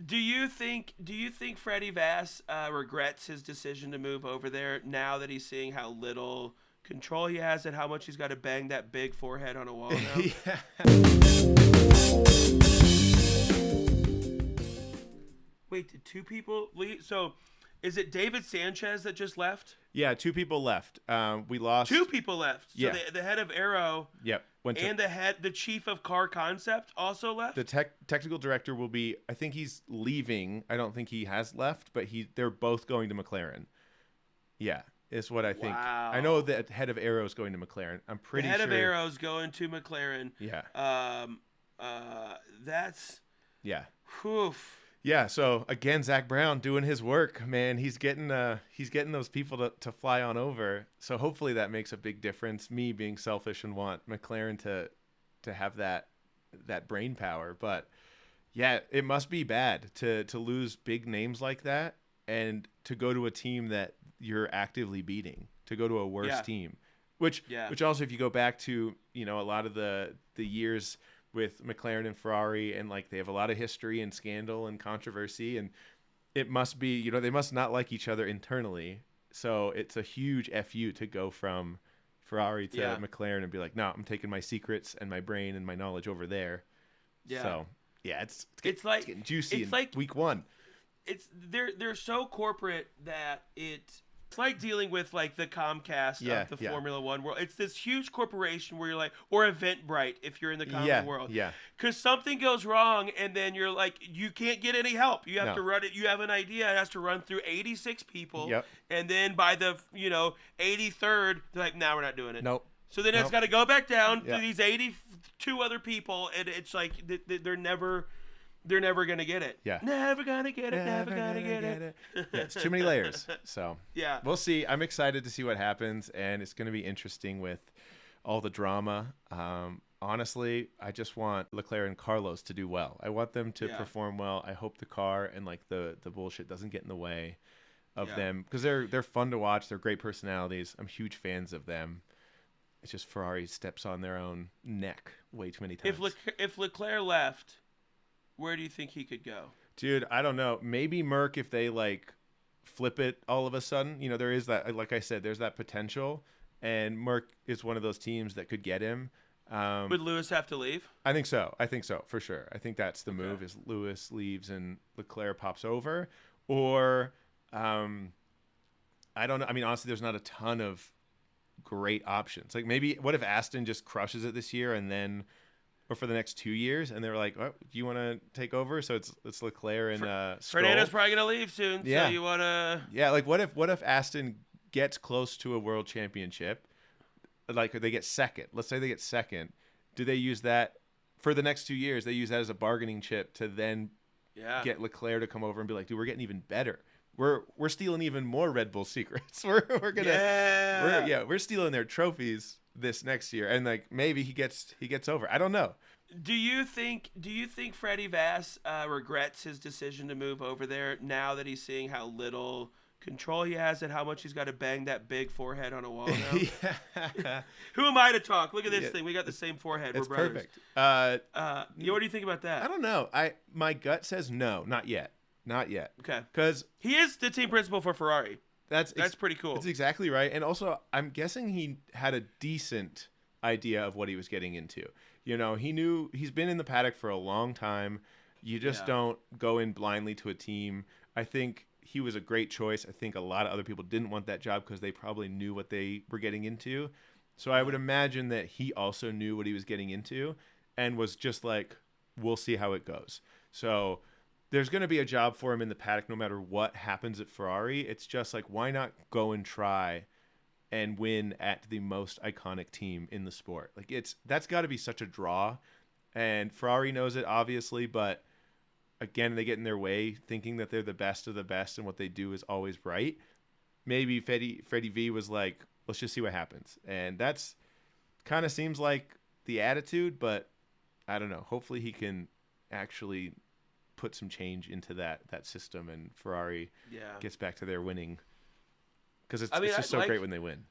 Do you think Freddie Vass regrets his decision to move over there now that he's seeing how little control he has and how much he's got to bang that big forehead on a wall now? Yeah. Wait, did two people leave? So, is it David Sanchez that just left? Yeah, two people left. We lost. Two people left. So Yeah. the head of Aero Yep. and the chief of Car Concept also left? The technical director will be, I think he's leaving. I don't think he has left, but they're both going to McLaren. Yeah, is what I think. Wow. I know that head of Aero is going to McLaren. I'm pretty sure. The head of Aero's going to McLaren. Yeah. That's... Yeah. Whew. Yeah, so again, Zach Brown doing his work, man. He's getting those people to fly on over. So hopefully that makes a big difference. Me being selfish and want McLaren to have that brain power, but yeah, it must be bad to lose big names like that and to go to a team that you're actively beating, to go to a worse team. Which also, if you go back to a lot of the years with McLaren and Ferrari, and like they have a lot of history and scandal and controversy, and it must be, they must not like each other internally. So it's a huge FU to go from Ferrari to McLaren and be like, no, I'm taking my secrets and my brain and my knowledge over there. Yeah. So yeah, it's getting juicy in like week one. They're so corporate that it's like dealing with like the Comcast of the Formula One world. It's this huge corporation where you're like, or Eventbrite if you're in the comedy world. Yeah. Because something goes wrong and then you're like, you can't get any help. You have to run it. You have an idea. It has to run through 86 people. Yep. And then by the 83rd, they're like, nah, we're not doing it. Nope. So then it's got to go back down to these 82 other people, and it's like they're never going to get it. Yeah. Never going to get it. Never going to get it. Yeah, it's too many layers. So yeah, we'll see. I'm excited to see what happens, and it's going to be interesting with all the drama. Honestly, I just want Leclerc and Carlos to do well. I want them to perform well. I hope the car and like the bullshit doesn't get in the way of them, because they're fun to watch. They're great personalities. I'm huge fans of them. It's just Ferrari steps on their own neck way too many times. If Leclerc left, where do you think he could go? Dude, I don't know. Maybe Merc, if they like flip it all of a sudden. There is that, like I said, there's that potential, and Merc is one of those teams that could get him. Would Lewis have to leave? I think so, for sure. I think that's the move, is Lewis leaves and Leclerc pops over. Or I don't know. I mean, honestly, there's not a ton of great options. Like maybe, what if Aston just crushes it this year and then, or for the next 2 years, and they're like, oh, do you want to take over? So it's Leclerc and Fernando's probably going to leave soon. Yeah. So you want to... Yeah, like what if Aston gets close to a world championship? Like they get second. Let's say they get second. Do they use that for the next 2 years? They use that as a bargaining chip to then get Leclerc to come over and be like, dude, we're getting even better. We're stealing even more Red Bull secrets. We're stealing their trophies this next year, and like maybe he gets over. I don't know. Do you think Freddie Vass regrets his decision to move over there now that he's seeing how little control he has and how much he's got to bang that big forehead on a wall now? Yeah. Who am I to talk? Look at this thing. We got the same forehead. It's We're brothers. Perfect. What do you think about that? I don't know. My gut says no, not yet. Not yet. Okay. Because he is the team principal for Ferrari. That's pretty cool. That's exactly right. And also, I'm guessing he had a decent idea of what he was getting into. He knew, he's been in the paddock for a long time. You just don't go in blindly to a team. I think he was a great choice. I think a lot of other people didn't want that job because they probably knew what they were getting into. So I would imagine that he also knew what he was getting into and was just like, we'll see how it goes. So there's going to be a job for him in the paddock no matter what happens at Ferrari. It's just like, why not go and try and win at the most iconic team in the sport? Like that's got to be such a draw, and Ferrari knows it obviously, but again, they get in their way thinking that they're the best of the best and what they do is always right. Maybe Freddie V was like, let's just see what happens. And that's kind of seems like the attitude, but I don't know. Hopefully he can actually put some change into that system, and Ferrari gets back to their winning, because it's just so great when they win.